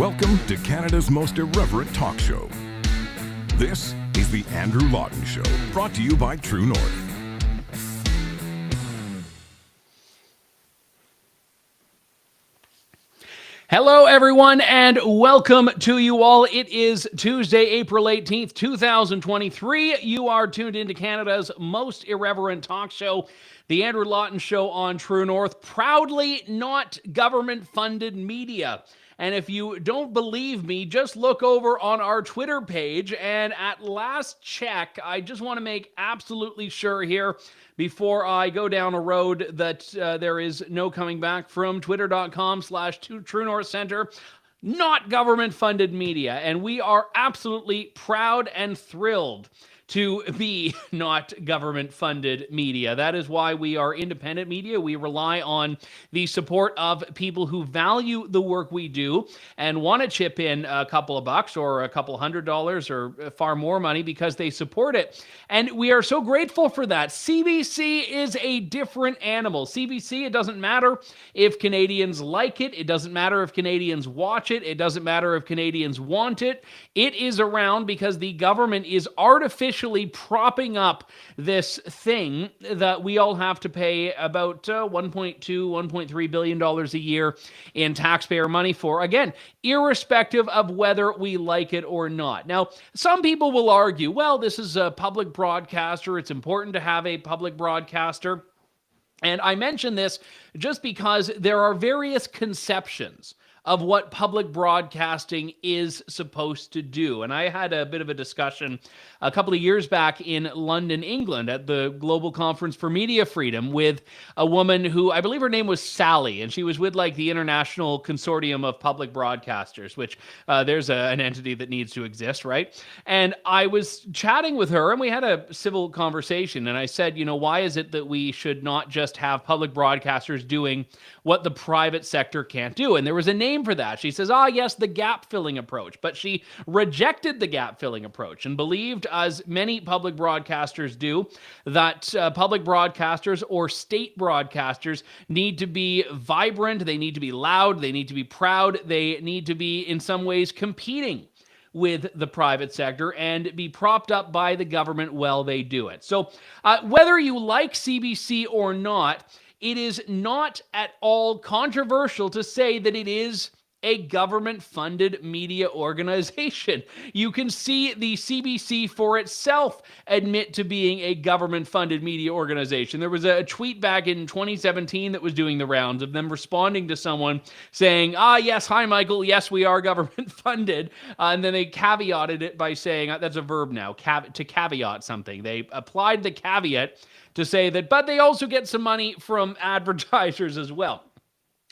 Welcome to Canada's most irreverent talk show. This is the Andrew Lawton Show, brought to you by True North. Hello, everyone, and welcome to you all. It is Tuesday, April 18th, 2023. You are tuned into Canada's most irreverent talk show, the Andrew Lawton Show on True North, proudly not government-funded media. And if you don't believe me, just look over on our Twitter page. And at last check, I just want to make absolutely sure here before I go down a road that there is no coming back from twitter.com/True North Center. Not government-funded media. And we are absolutely proud and thrilled to be not government-funded media. That is why we are independent media. We rely on the support of people who value the work we do and want to chip in a couple of bucks or a couple $100 or far more money because they support it. And we are so grateful for that. CBC is a different animal. CBC, it doesn't matter if Canadians like it. It doesn't matter if Canadians watch it. It doesn't matter if Canadians want it. It is around because the government is artificially propping up this thing that we all have to pay about $1.2, $1.3 billion a year in taxpayer money for. Again, irrespective of whether we like it or not. Now, some people will argue, well, this is a public broadcaster. It's important to have a public broadcaster. And I mention this just because there are various conceptions of what public broadcasting is supposed to do. And I had a bit of a discussion a couple of years back in London, England, at the Global Conference for Media Freedom with a woman who, I believe her name was Sally, and she was with like the International Consortium of Public Broadcasters, which there's an entity that needs to exist, right? And I was chatting with her, and we had a civil conversation, and I said, you know, why is it that we should not just have public broadcasters doing what the private sector can't do? And there was a name for that. She says, yes, the gap-filling approach. But she rejected the gap-filling approach and believed, as many public broadcasters do, that public broadcasters or state broadcasters need to be vibrant, they need to be loud, they need to be proud, they need to be, in some ways, competing with the private sector and be propped up by the government while they do it. So whether you like CBC or not, it is not at all controversial to say that it is a government-funded media organization. You can see the CBC for itself admit to being a government-funded media organization. There was a tweet back in 2017 that was doing the rounds of them responding to someone saying, yes, hi, Michael, yes, we are government-funded. And then they caveated it by saying, that's a verb now, to caveat something. They applied the caveat to say that, but they also get some money from advertisers as well.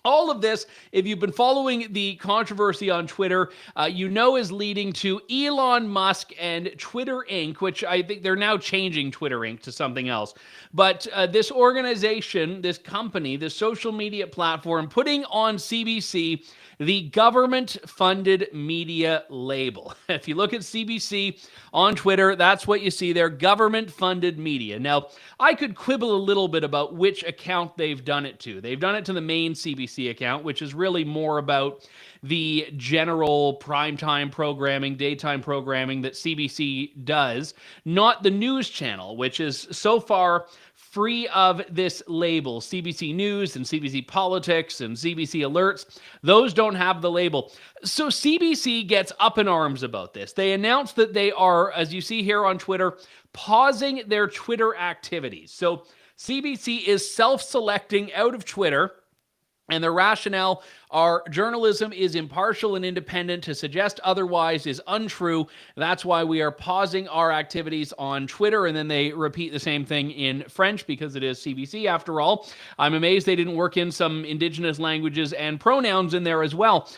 All of this, if you've been following the controversy on Twitter, you know is leading to Elon Musk and Twitter Inc., which I think they're now changing Twitter Inc. to something else. But this organization, this company, this social media platform, putting on CBC the government-funded media label. If you look at CBC on Twitter, that's what you see there, government-funded media. Now, I could quibble a little bit about which account they've done it to. They've done it to the main CBC account, which is really more about the general primetime programming, daytime programming that CBC does, not the news channel, which is so far free of this label. CBC News and CBC Politics and CBC Alerts, those don't have the label. So CBC gets up in arms about this. They announced that they are, as you see here on Twitter, pausing their Twitter activities. So CBC is self-selecting out of Twitter, and the rationale are journalism is impartial and independent. To suggest otherwise is untrue. That's why we are pausing our activities on Twitter. And then they repeat the same thing in French because it is CBC after all. I'm amazed they didn't work in some Indigenous languages and pronouns in there as well.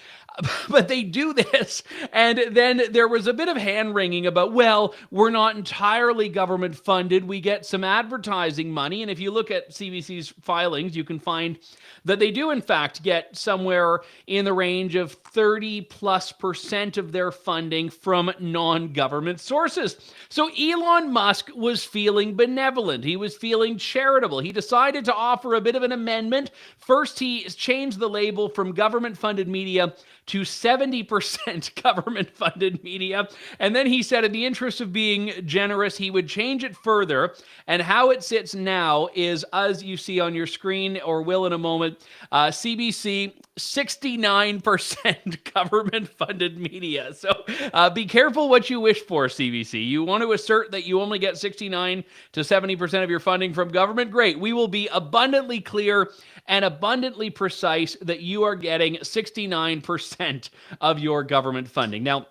But they do this, and then there was a bit of hand-wringing about, well, we're not entirely government-funded. We get some advertising money, and if you look at CBC's filings, you can find that they do, in fact, get somewhere in the range of 30+% of their funding from non-government sources. So Elon Musk was feeling benevolent. He was feeling charitable. He decided to offer a bit of an amendment. First, he changed the label from government-funded media to 70% government-funded media. And then he said, in the interest of being generous, he would change it further. And how it sits now is, as you see on your screen, or will in a moment, CBC, 69% government-funded media. So be careful what you wish for, CBC. You want to assert that you only get 69 to 70% of your funding from government? Great. We will be abundantly clear and abundantly precise that you are getting 69% of your government funding. Now,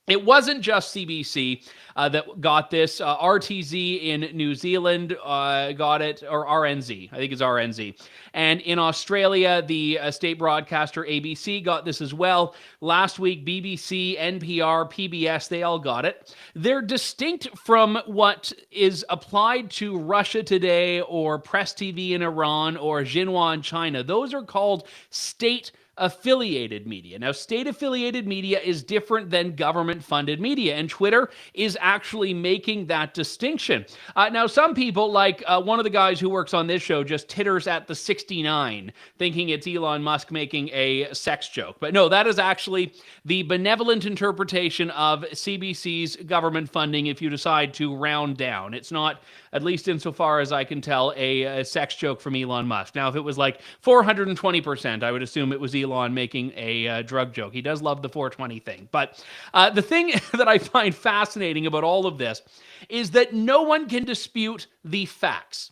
it wasn't just CBC that got this. RTZ in New Zealand got it, or RNZ. I think it's RNZ. And in Australia, the state broadcaster ABC got this as well. Last week, BBC, NPR, PBS, they all got it. They're distinct from what is applied to Russia Today or Press TV in Iran or Xinhua in China. Those are called state-affiliated media. Now, state-affiliated media is different than government-funded media, and Twitter is actually making that distinction. Now, some people, like one of the guys who works on this show, just titters at the 69, thinking it's Elon Musk making a sex joke. But no, that is actually the benevolent interpretation of CBC's government funding if you decide to round down. It's not, at least insofar as I can tell, a sex joke from Elon Musk. Now, if it was like 420%, I would assume it was Elon making a drug joke. He does love the 420 thing. But the thing that I find fascinating about all of this is that no one can dispute the facts.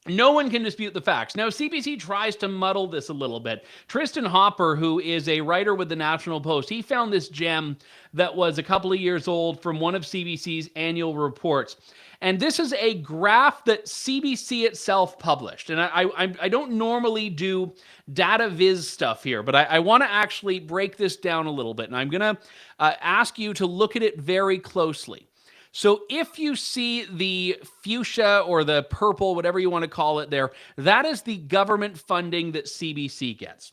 No one can dispute the facts. Now, CBC tries to muddle this a little bit. Tristan Hopper, who is a writer with the National Post, he found this gem that was a couple of years old from one of CBC's annual reports. And this is a graph that CBC itself published. And I don't normally do data viz stuff here, but I want to actually break this down a little bit. And I'm going to ask you to look at it very closely. So if you see the fuchsia or the purple, whatever you want to call it there, that is the government funding that CBC gets.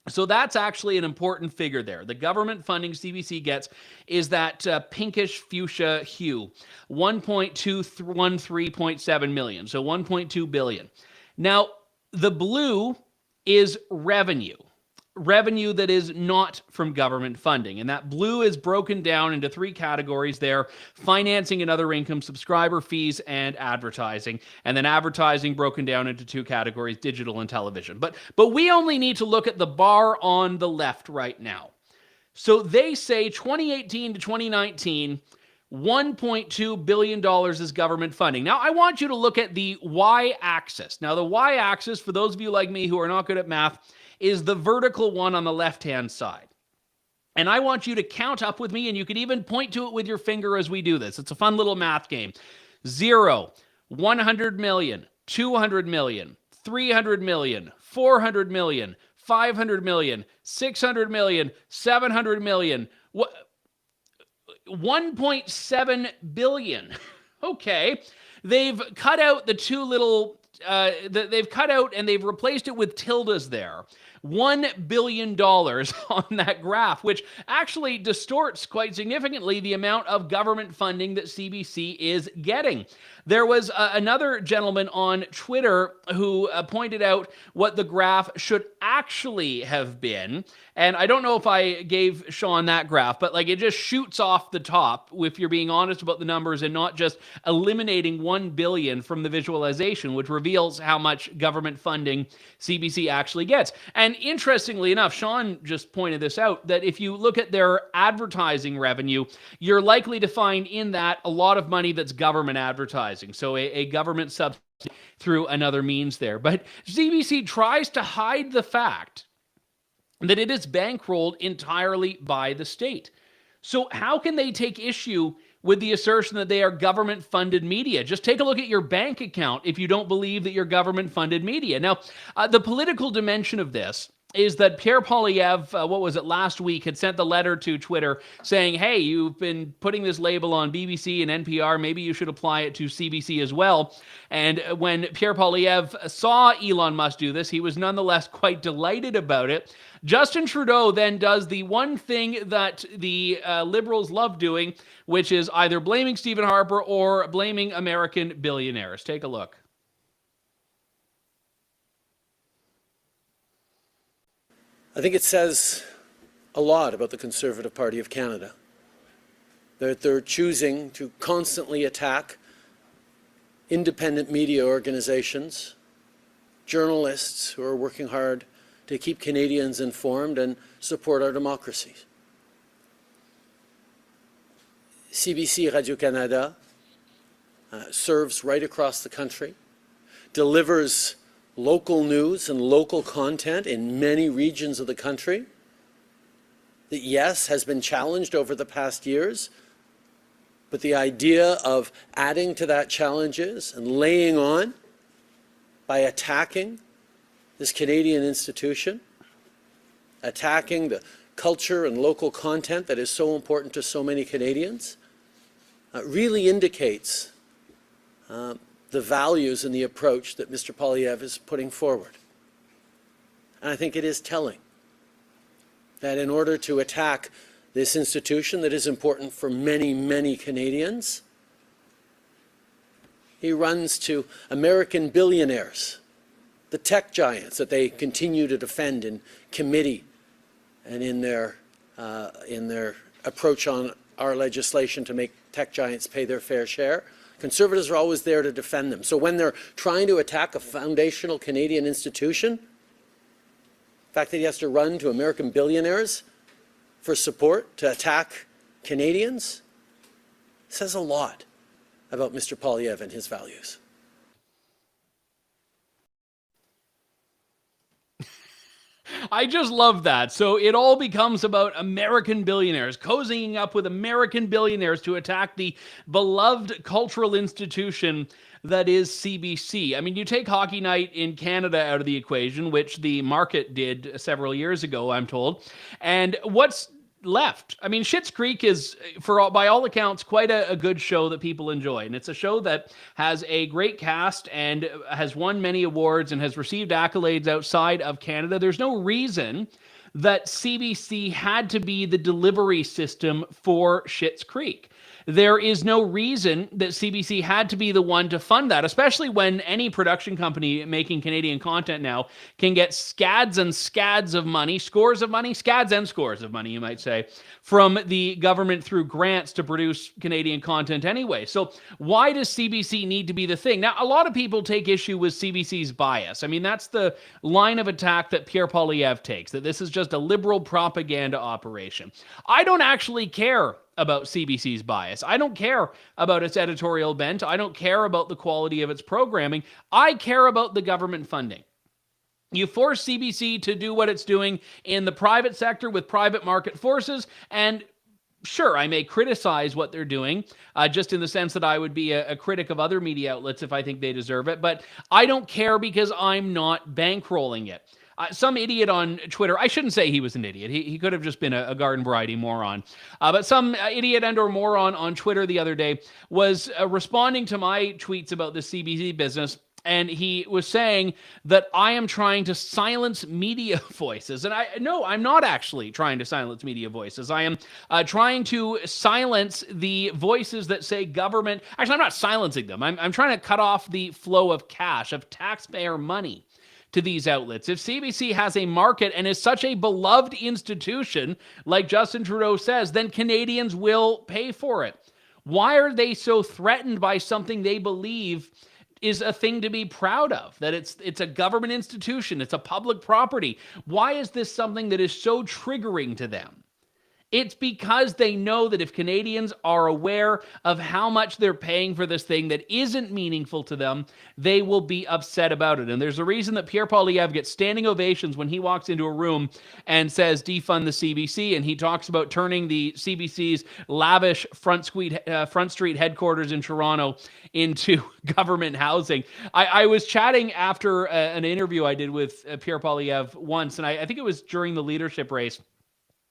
So that's actually an important figure there. The government funding CBC gets is that pinkish fuchsia hue, 1.213.7 million, so 1.2 billion. Now, the blue is revenue that is not from government funding. And that blue is broken down into three categories there: financing and other income, subscriber fees, and advertising. And then advertising broken down into two categories: digital and television. But we only need to look at the bar on the left right now. So they say 2018 to 2019, $1.2 billion is government funding. Now, I want you to look at the y-axis. Now, the y-axis, for those of you like me who are not good at math, is the vertical one on the left-hand side. And I want you to count up with me, and you can even point to it with your finger as we do this. It's a fun little math game. 0, 100 million, 200 million, 300 million, 400 million, 500 million, 600 million, 700 million, 1.7 billion. Okay. They've cut out the two little, they've cut out and they've replaced it with tildes there. $1 billion on that graph, which actually distorts quite significantly the amount of government funding that CBC is getting. There was another gentleman on Twitter who pointed out what the graph should actually have been. And I don't know if I gave Sean that graph, but like it just shoots off the top if you're being honest about the numbers and not just eliminating 1 billion from the visualization, which reveals how much government funding CBC actually gets. And interestingly enough, Sean just pointed this out, that if you look at their advertising revenue, you're likely to find in that a lot of money that's government advertising. So a government subsidy through another means there. But CBC tries to hide the fact that it is bankrolled entirely by the state. So how can they take issue with the assertion that they are government-funded media? Just take a look at your bank account if you don't believe that you're government-funded media. Now, the political dimension of this is that Pierre Poilievre, last week, had sent the letter to Twitter saying, hey, you've been putting this label on BBC and NPR, maybe you should apply it to CBC as well. And when Pierre Poilievre saw Elon Musk do this, he was nonetheless quite delighted about it. Justin Trudeau then does the one thing that the Liberals love doing, which is either blaming Stephen Harper or blaming American billionaires. Take a look. I think it says a lot about the Conservative Party of Canada. That they're choosing to constantly attack independent media organizations, journalists who are working hard to keep Canadians informed and support our democracies. CBC Radio-Canada serves right across the country, delivers local news and local content in many regions of the country that, yes, has been challenged over the past years, but the idea of adding to that challenges and laying on by attacking this Canadian institution, attacking the culture and local content that is so important to so many Canadians, really indicates the values and the approach that Mr. Poilievre is putting forward. And I think it is telling that in order to attack this institution that is important for many, many Canadians, he runs to American billionaires, the tech giants that they continue to defend in committee and in their approach on our legislation to make tech giants pay their fair share. Conservatives are always there to defend them. So when they're trying to attack a foundational Canadian institution, the fact that he has to run to American billionaires for support to attack Canadians says a lot about Mr. Poilievre and his values. I just love that. So it all becomes about American billionaires, cozying up with American billionaires to attack the beloved cultural institution that is CBC. I mean, you take Hockey Night in Canada out of the equation, which the market did several years ago, I'm told. And what's left? I mean, Schitt's Creek is, by all accounts, quite a good show that people enjoy. And it's a show that has a great cast and has won many awards and has received accolades outside of Canada. There's no reason that CBC had to be the delivery system for Schitt's Creek. There is no reason that CBC had to be the one to fund that, especially when any production company making Canadian content now can get scads and scads of money, scores of money, scads and scores of money, you might say, from the government through grants to produce Canadian content anyway. So why does CBC need to be the thing? Now, a lot of people take issue with CBC's bias. I mean, that's the line of attack that Pierre Poilievre takes, that this is just a liberal propaganda operation. I don't actually care about CBC's bias. I don't care about its editorial bent. I don't care about the quality of its programming. I care about the government funding. You force CBC to do what it's doing in the private sector with private market forces, and sure, I may criticize what they're doing, just in the sense that I would be a critic of other media outlets if I think they deserve it, but I don't care because I'm not bankrolling it. Some idiot on Twitter, I shouldn't say he was an idiot. He could have just been a garden variety moron. But some idiot and or moron on Twitter the other day was responding to my tweets about the CBC business. And he was saying that I am trying to silence media voices. And no, I'm not actually trying to silence media voices. I am trying to silence the voices that say government. Actually, I'm not silencing them. I'm trying to cut off the flow of cash, of taxpayer money to these outlets. If CBC has a market and is such a beloved institution, like Justin Trudeau says, then Canadians will pay for it. Why are they so threatened by something they believe is a thing to be proud of, that it's a government institution, it's a public property? Why is this something that is so triggering to them? It's because they know that if Canadians are aware of how much they're paying for this thing that isn't meaningful to them, they will be upset about it. And there's a reason that Pierre Poilievre gets standing ovations when he walks into a room and says, defund the CBC, and he talks about turning the CBC's lavish Front Street headquarters in Toronto into government housing. I was chatting after an interview I did with Pierre Poilievre once, and I think it was during the leadership race.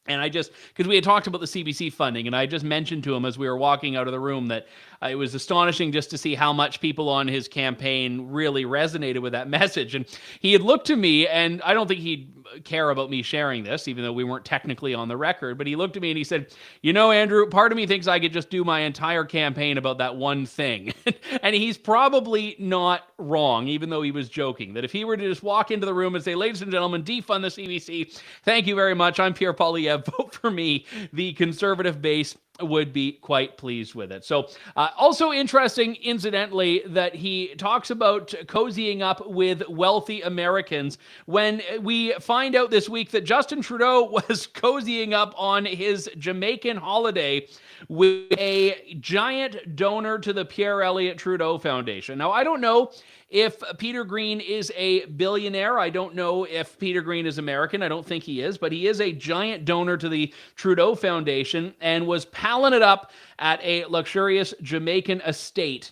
And because we had talked about the CBC funding, and I just mentioned to him as we were walking out of the room that it was astonishing just to see how much people on his campaign really resonated with that message. And he had looked to me, and I don't think he'd care about me sharing this, even though we weren't technically on the record, but he looked at me and he said, "You know, Andrew, part of me thinks I could just do my entire campaign about that one thing." And he's probably not wrong, even though he was joking, that if he were to just walk into the room and say, "Ladies and gentlemen, defund the CBC. Thank you very much. I'm Pierre Poilievre. Vote for me," the conservative base would be quite pleased with it. So also interesting, incidentally, that he talks about cozying up with wealthy Americans when we find out this week that Justin Trudeau was cozying up on his Jamaican holiday with a giant donor to the Pierre Elliott Trudeau Foundation. Now, I don't know if Peter Green is a billionaire. I don't know if Peter Green is American. I don't think he is, but he is a giant donor to the Trudeau Foundation and was palling it up at a luxurious Jamaican estate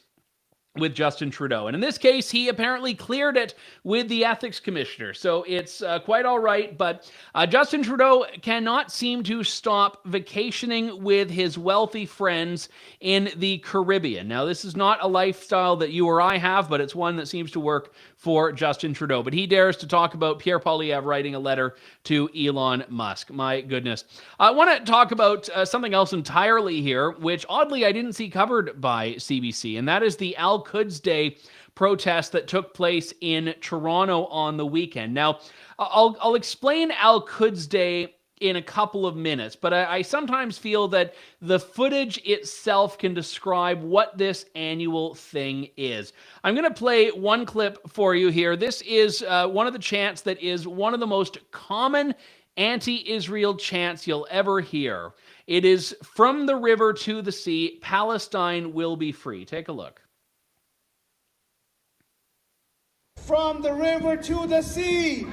with Justin Trudeau. And in this case, he apparently cleared it with the ethics commissioner. So it's quite all right, but Justin Trudeau cannot seem to stop vacationing with his wealthy friends in the Caribbean. Now, this is not a lifestyle that you or I have, but it's one that seems to work for Justin Trudeau. But he dares to talk about Pierre Poilievre writing a letter to Elon Musk. My goodness. I want to talk about something else entirely here, which oddly I didn't see covered by CBC, and that is the Al-Quds Day protest that took place in Toronto on the weekend. Now, I'll explain Al-Quds Day in a couple of minutes, but I sometimes feel that the footage itself can describe what this annual thing is. I'm going to play one clip for you here. This is one of the chants that is one of the most common anti-Israel chants you'll ever hear. It is "From the river to the sea, Palestine will be free." Take a look. From the river to the sea.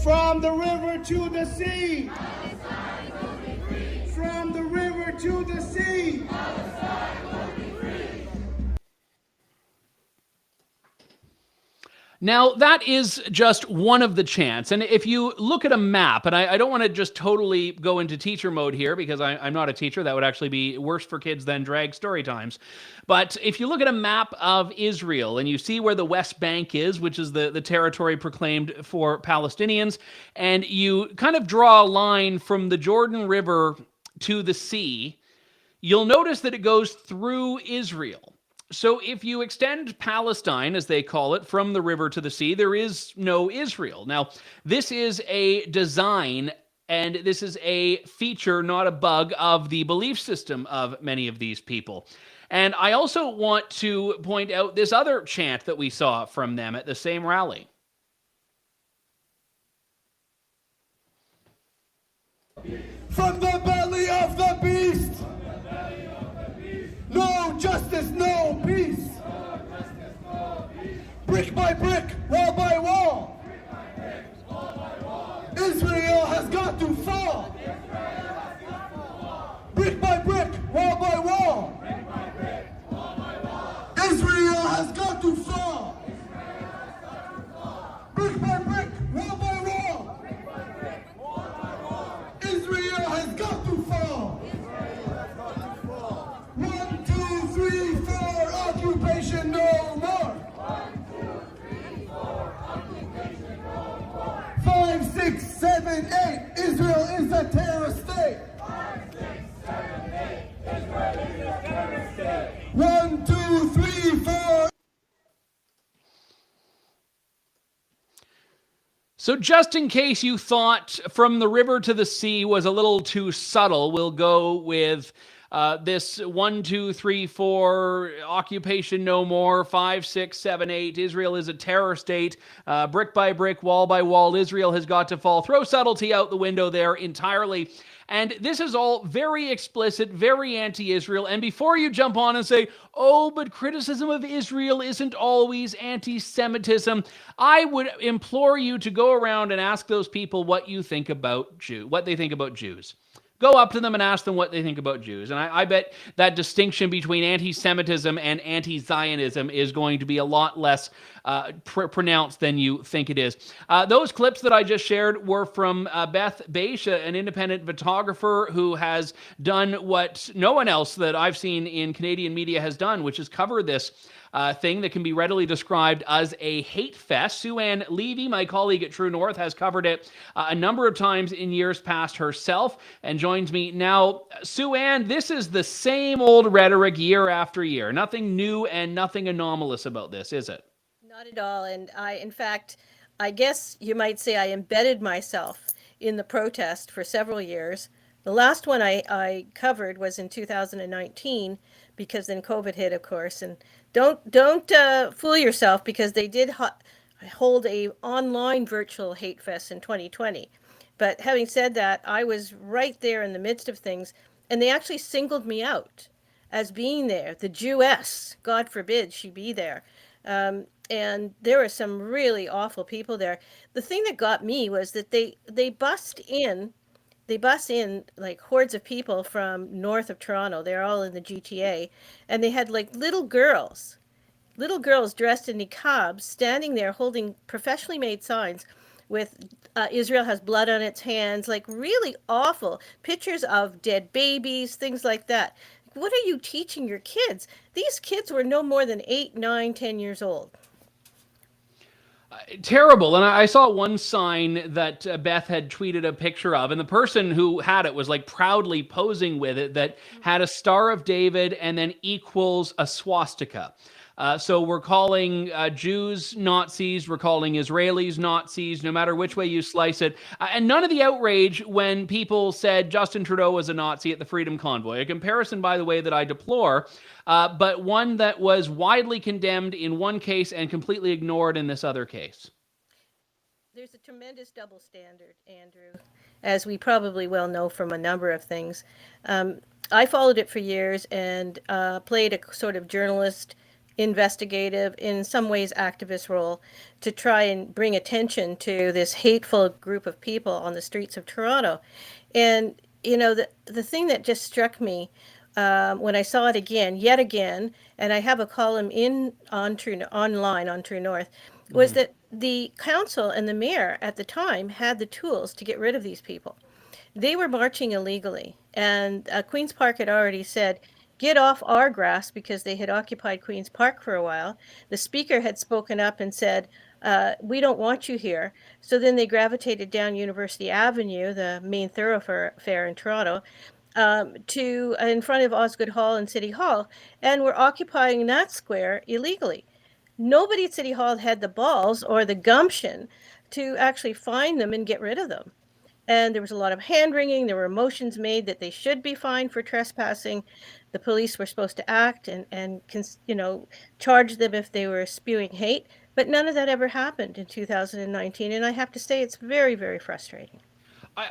From the river to the sea. From the river to the sea. Now, that is just one of the chants. And if you look at a map, and I don't want to just totally go into teacher mode here because I'm not a teacher. That would actually be worse for kids than drag story times. But if you look at a map of Israel and you see where the West Bank is, which is the territory proclaimed for Palestinians, and you kind of draw a line from the Jordan River to the sea, you'll notice that it goes through Israel. So if you extend Palestine, as they call it, from the river to the sea, there is no Israel. Now, this is a design and this is a feature, not a bug, of the belief system of many of these people. And I also want to point out this other chant that we saw from them at the same rally. From the belly of the beast. No justice, no peace. Brick by brick, wall by wall. Israel has got to fall. Brick by brick, wall by wall. Israel has got to fall. Brick by brick, wall by wall. Israel has got to fall. 1, 2, 3, 4, occupation no more. 1, 2, 3, 4, occupation no more. 5, 6, 7, 8, Israel is a terrorist state. 5, 6, 7, 8, Israel is a terrorist state. 1, 2, 3, 4. So just in case you thought "From the river to the sea" was a little too subtle, we'll go with this 1, 2, 3, 4, occupation no more, 5, 6, 7, 8, Israel is a terror state, brick by brick, wall by wall, Israel has got to fall. Throw subtlety out the window there entirely. And this is all very explicit, very anti-Israel. And before you jump on and say, "Oh, but criticism of Israel isn't always anti-Semitism," I would implore you to go around and ask those people what they think about Jews. Go up to them and ask them what they think about Jews. And I bet that distinction between anti-Semitism and anti-Zionism is going to be a lot less pronounced than you think it is. Those clips that I just shared were from Beth Beisha, an independent photographer who has done what no one else that I've seen in Canadian media has done, which is cover this thing that can be readily described as a hate fest. Sue-Ann Levy, my colleague at True North, has covered it a number of times in years past herself and joins me now. Sue-Ann, this is the same old rhetoric year after year. Nothing new and nothing anomalous about this, is it? Not at all. And in fact, I guess you might say I embedded myself in the protest for several years. The last one I covered was in 2019, because then COVID hit, of course. And don't fool yourself, because they did hold a online virtual hate fest in 2020. But having said that, I was right there in the midst of things, and they actually singled me out as being there. The Jewess, God forbid she be there. And there were some really awful people there. The thing that got me was that they bust in like hordes of people from north of Toronto. They're all in the GTA, and they had like little girls dressed in niqabs standing there holding professionally made signs with Israel has blood on its hands, like really awful pictures of dead babies, things like that. What are you teaching your kids? These kids were no more than 8, 9, 10 years old. Terrible. And I saw one sign that Beth had tweeted a picture of, and the person who had it was like proudly posing with it, that had a Star of David and then equals a swastika. So we're calling Jews Nazis, we're calling Israelis Nazis, no matter which way you slice it. And none of the outrage when people said Justin Trudeau was a Nazi at the Freedom Convoy, a comparison, by the way, that I deplore, but one that was widely condemned in one case and completely ignored in this other case. There's a tremendous double standard, Andrew, as we probably well know from a number of things. I followed it for years and played a sort of journalist, investigative, in some ways activist role to try and bring attention to this hateful group of people on the streets of Toronto. And, you know, the thing that just struck me when I saw it yet again, and I have a column online on True North, was that the council and the mayor at the time had the tools to get rid of these people. They were marching illegally, and Queen's Park had already said, get off our grass, because they had occupied Queen's Park for a while. The speaker had spoken up and said, we don't want you here. So then they gravitated down University Avenue, the main thoroughfare in Toronto, to in front of Osgoode Hall and City Hall, and were occupying that square illegally. Nobody at City Hall had the balls or the gumption to actually find them and get rid of them. And there was a lot of hand-wringing. There were motions made that they should be fined for trespassing. The police were supposed to act and charge them if they were spewing hate. But none of that ever happened in 2019. And I have to say, it's very, very frustrating.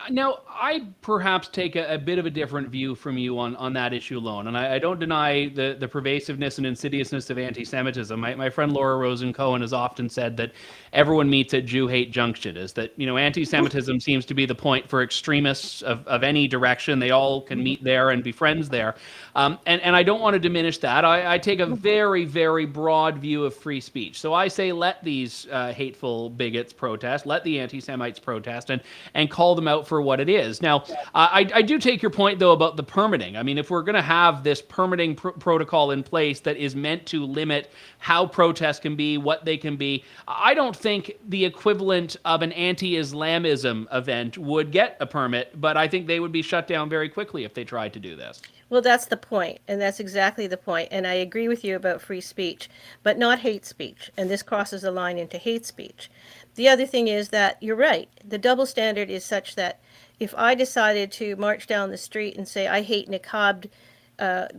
Now, I perhaps take a bit of a different view from you on that issue alone, and I don't deny the pervasiveness and insidiousness of anti-Semitism. My friend Laura Rosen-Cohen has often said that everyone meets at Jew-hate junction, is that, anti-Semitism seems to be the point for extremists of any direction. They all can meet there and be friends there. And I don't want to diminish that. I take a very, very broad view of free speech. So I say let these hateful bigots protest, let the anti-Semites protest, and call them out for what it is. Now, I do take your point, though, about the permitting. I mean, if we're going to have this permitting protocol in place that is meant to limit how protests can be, what they can be, I don't think the equivalent of an anti-Islamism event would get a permit, but I think they would be shut down very quickly if they tried to do this. Well, that's the point, and that's exactly the point. And I agree with you about free speech, but not hate speech. And this crosses the line into hate speech. The other thing is that you're right. The double standard is such that if I decided to march down the street and say I hate niqab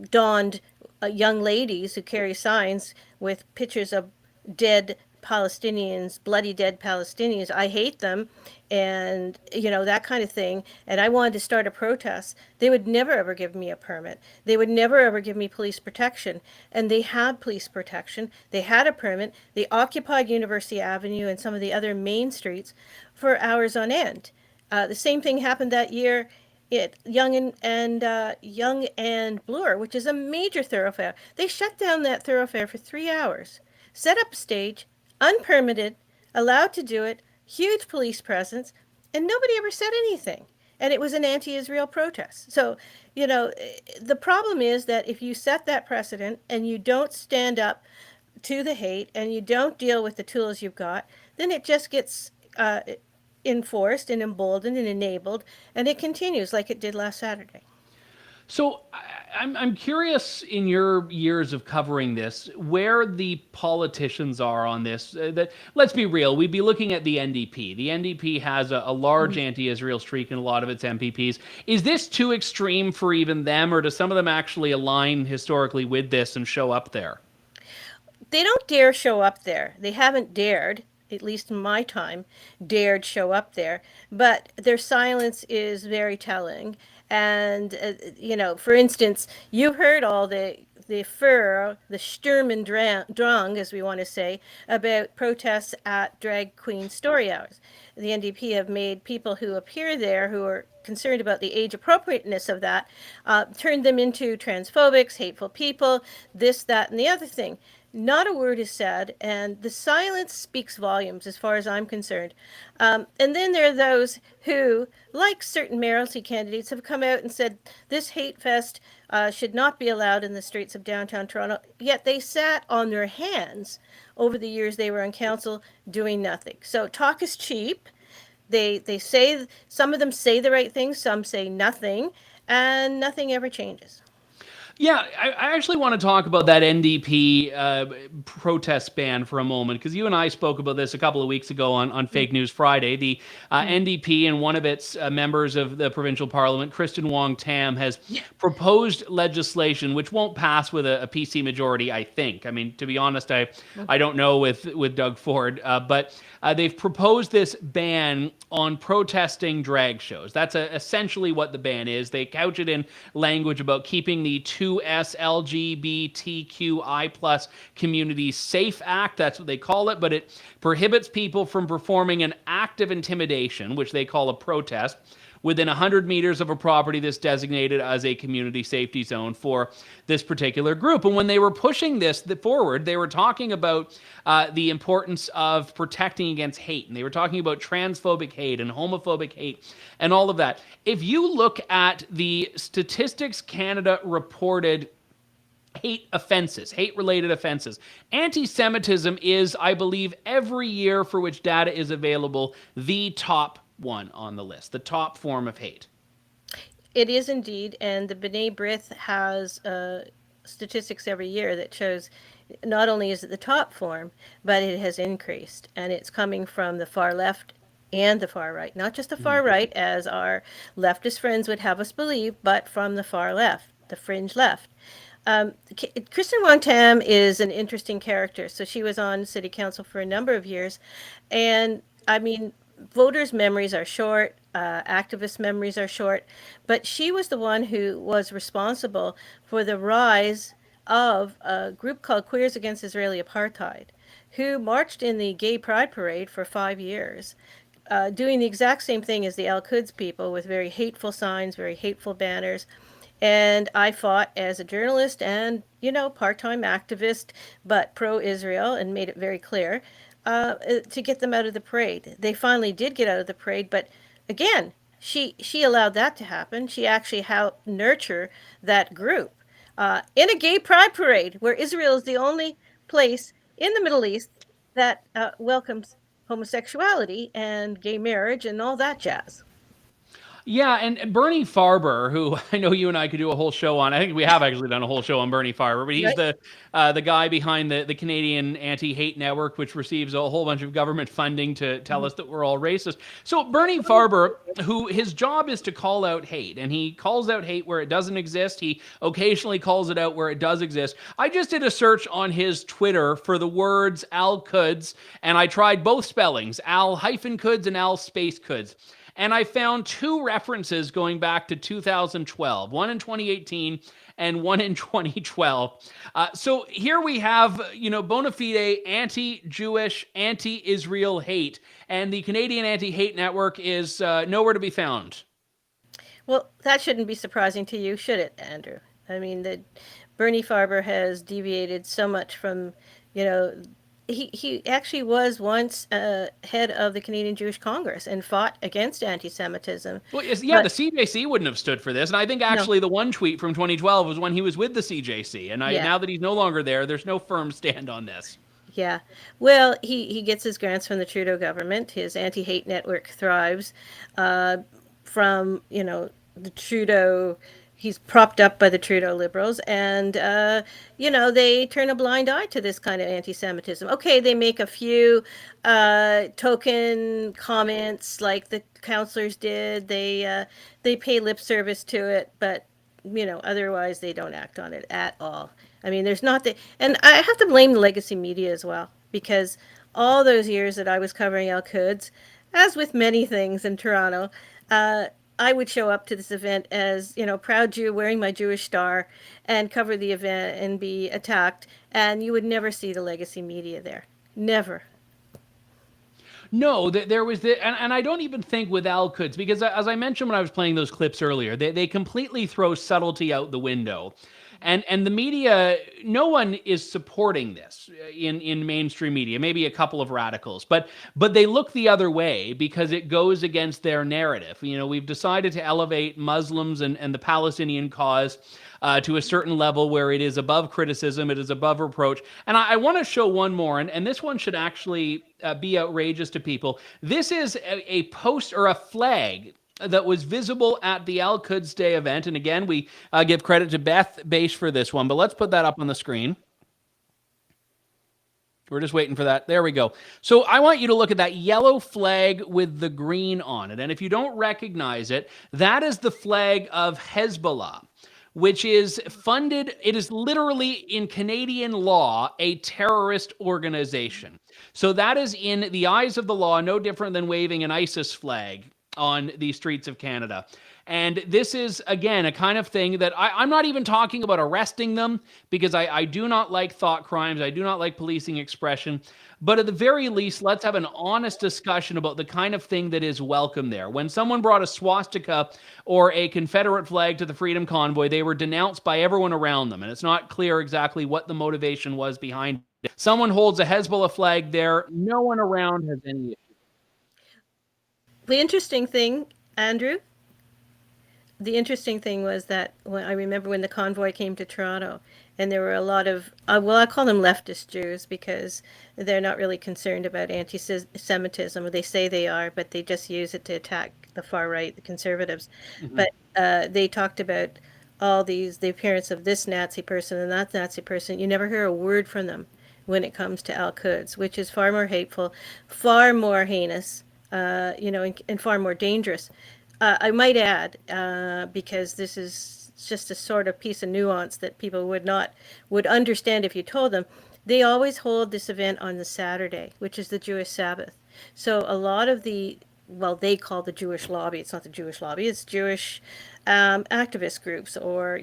donned young ladies who carry signs with pictures of dead Palestinians, bloody dead Palestinians, I hate them, and that kind of thing, and I wanted to start a protest, they would never ever give me a permit. They would never ever give me police protection. And they had police protection, they had a permit, they occupied University Avenue and some of the other main streets for hours on end. The same thing happened that year at Yonge and Bloor, which is a major thoroughfare. They shut down that thoroughfare for 3 hours, set up a stage, unpermitted, allowed to do it, huge police presence, and nobody ever said anything. And it was an anti-Israel protest. So, the problem is that if you set that precedent and you don't stand up to the hate and you don't deal with the tools you've got, then it just gets enforced and emboldened and enabled, and it continues like it did last Saturday. So I'm curious, in your years of covering this, where the politicians are on this. That, let's be real, we'd be looking at the NDP. The NDP has a large anti-Israel streak in a lot of its MPPs. Is this too extreme for even them, or do some of them actually align historically with this and show up there? They don't dare show up there. They haven't dared, at least in my time, dared show up there. But their silence is very telling. And, for instance, you heard all the fur, the Sturm und Drang, as we want to say, about protests at drag queen story hours. The NDP have made people who appear there, who are concerned about the age appropriateness of that, turned them into transphobics, hateful people, this, that, and the other thing. Not a word is said, and the silence speaks volumes as far as I'm concerned. And then there are those who, like certain mayoralty candidates, have come out and said this hate fest should not be allowed in the streets of downtown Toronto, yet they sat on their hands over the years they were on council doing nothing. So talk is cheap. They say, some of them say the right things, some say nothing, and nothing ever changes. Yeah, I actually want to talk about that NDP protest ban for a moment, because you and I spoke about this a couple of weeks ago on Fake News Friday. The NDP and one of its members of the provincial parliament, Kristen Wong-Tam, has proposed legislation which won't pass with a PC majority, I think. I mean, to be honest, I don't know with Doug Ford, but they've proposed this ban on protesting drag shows. That's essentially what the ban is. They couch it in language about keeping the 2S LGBTQI plus community safe act. That's what they call it, but it prohibits people from performing an act of intimidation, which they call a protest, within 100 meters of a property that's designated as a community safety zone for this particular group. And when they were pushing this forward, they were talking about the importance of protecting against hate. And they were talking about transphobic hate and homophobic hate and all of that. If you look at the Statistics Canada reported hate offenses, hate-related offenses, anti-Semitism is, I believe, every year for which data is available, the top one on the list, the top form of hate. It is indeed, and the B'nai B'rith has statistics every year that shows not only is it the top form, but it has increased, and it's coming from the far left and the far right. Not just the far right, as our leftist friends would have us believe, but from the far left, the fringe left. Kristen Wong-Tam is an interesting character. So she was on city council for a number of years, and I mean, voters' memories are short, activist memories are short, but she was the one who was responsible for the rise of a group called Queers Against Israeli Apartheid, who marched in the Gay Pride Parade for 5 years, doing the exact same thing as the Al-Quds people, with very hateful signs, very hateful banners. And I fought as a journalist and, part-time activist, but pro-Israel, and made it very clear to get them out of the parade. They finally did get out of the parade, but again, she allowed that to happen. She actually helped nurture that group in a gay pride parade, where Israel is the only place in the Middle East that welcomes homosexuality and gay marriage and all that jazz. Yeah, and Bernie Farber, who I know you and I could do a whole show on. I think we have actually done a whole show on Bernie Farber, but he's the guy behind the Canadian Anti-Hate Network, which receives a whole bunch of government funding to tell us that we're all racist. So Bernie Farber, who his job is to call out hate, and he calls out hate where it doesn't exist. He occasionally calls it out where it does exist. I just did a search on his Twitter for the words Al-Quds, and I tried both spellings, Al-Quds and Al-Quds. And I found two references going back to 2012, one in 2018 and one in 2012. So here we have, bona fide anti-Jewish, anti-Israel hate, and the Canadian Anti-Hate Network is nowhere to be found. Well, that shouldn't be surprising to you, should it, Andrew? I mean, Bernie Farber has deviated so much from, he actually was once head of the Canadian Jewish Congress and fought against anti-Semitism. Well, But the CJC wouldn't have stood for this. And I think no, actually the one tweet from 2012 was when he was with the CJC. And yeah, now that he's no longer there, there's no firm stand on this. yeah. Well, he gets his grants from the Trudeau government. His anti-hate network thrives from, the Trudeau. He's propped up by the Trudeau Liberals, and they turn a blind eye to this kind of anti-Semitism. Okay, they make a few token comments, like the councillors did. They pay lip service to it, but otherwise they don't act on it at all. I mean, there's not the, and I have to blame the legacy media as well, because all those years that I was covering Al-Quds, as with many things in Toronto, I would show up to this event as, proud Jew wearing my Jewish star and cover the event and be attacked. And you would never see the legacy media there. Never. No, there was and I don't even think with Al-Quds, because as I mentioned when I was playing those clips earlier, they completely throw subtlety out the window. And the media, no one is supporting this in mainstream media, maybe a couple of radicals, but they look the other way because it goes against their narrative. We've decided to elevate Muslims and the Palestinian cause to a certain level where it is above criticism, it is above reproach. And I want to show one more, and this one should actually be outrageous to people. This is a post or a flag that was visible at the Al-Quds Day event. And again, we give credit to Beth Bache for this one, but let's put that up on the screen. We're just waiting for that. There we go. So I want you to look at that yellow flag with the green on it. And if you don't recognize it, that is the flag of Hezbollah, which is funded, it is literally in Canadian law, a terrorist organization. So that is in the eyes of the law, no different than waving an ISIS flag on the streets of Canada. And this is, again, a kind of thing that I'm not even talking about arresting them, because I do not like thought crimes. I do not like policing expression. But at the very least, let's have an honest discussion about the kind of thing that is welcome there. When someone brought a swastika or a Confederate flag to the Freedom Convoy, they were denounced by everyone around them. And it's not clear exactly what the motivation was behind it. Someone holds a Hezbollah flag there. No one around has any issue. The interesting thing, Andrew, was that I remember when the convoy came to Toronto, and there were a lot of, I call them leftist Jews, because they're not really concerned about anti-Semitism. They say they are, but they just use it to attack the far right, the conservatives. Mm-hmm. But they talked about the appearance of this Nazi person and that Nazi person. You never hear a word from them when it comes to Al-Quds, which is far more hateful, far more heinous, and far more dangerous. I might add, because this is just a sort of piece of nuance that people would understand if you told them, they always hold this event on the Saturday, which is the Jewish Sabbath. So a lot of they call the Jewish lobby. It's not the Jewish lobby. It's Jewish activist groups, or,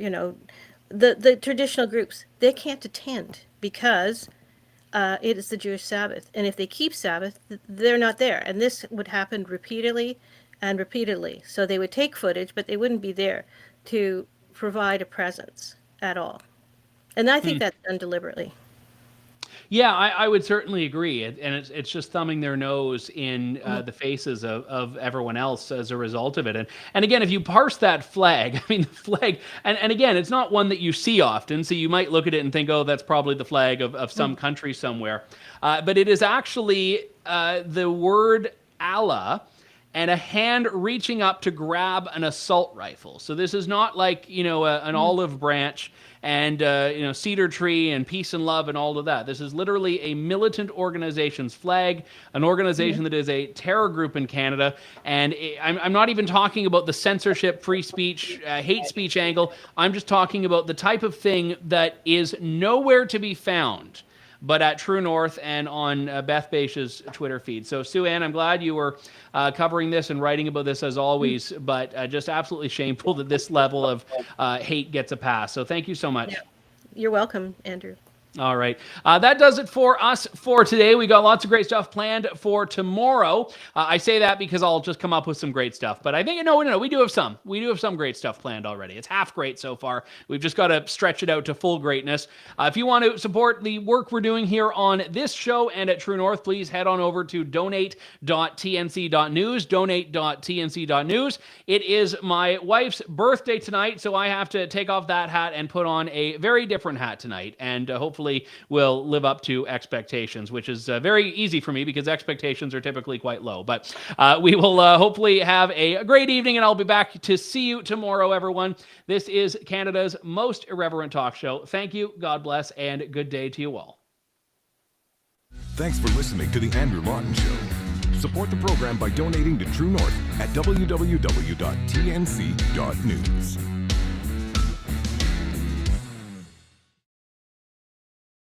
the traditional groups. They can't attend because it is the Jewish Sabbath. And if they keep Sabbath, they're not there. And this would happen repeatedly and repeatedly. So they would take footage, but they wouldn't be there to provide a presence at all. And I think that's done deliberately. Yeah, I would certainly agree. And it's just thumbing their nose in the faces of everyone else as a result of it. And again, if you parse that flag, the flag, and again, it's not one that you see often. So you might look at it and think, oh, that's probably the flag of some country somewhere. But it is actually the word Allah and a hand reaching up to grab an assault rifle. So this is not like, an olive branch and, cedar tree and peace and love and all of that. This is literally a militant organization's flag, an organization that is a terror group in Canada. And I'm not even talking about the censorship, free speech, hate speech angle. I'm just talking about the type of thing that is nowhere to be found but at True North and on Beth Bache's Twitter feed. So, Sue-Ann, I'm glad you were covering this and writing about this as always, but just absolutely shameful that this level of hate gets a pass. So thank you so much. Yeah. You're welcome, Andrew. All right. That does it for us for today. We got lots of great stuff planned for tomorrow. I say that because I'll just come up with some great stuff. But I think, no, we do have some. We do have some great stuff planned already. It's half great so far. We've just got to stretch it out to full greatness. If you want to support the work we're doing here on this show and at True North, please head on over to donate.tnc.news, donate.tnc.news. It is my wife's birthday tonight, so I have to take off that hat and put on a very different hat tonight. And hopefully will live up to expectations, which is very easy for me because expectations are typically quite low. But we will hopefully have a great evening, and I'll be back to see you tomorrow, everyone. This is Canada's most irreverent talk show. Thank you, God bless, and good day to you all. Thanks for listening to The Andrew Lawton Show. Support the program by donating to True North at www.tnc.news.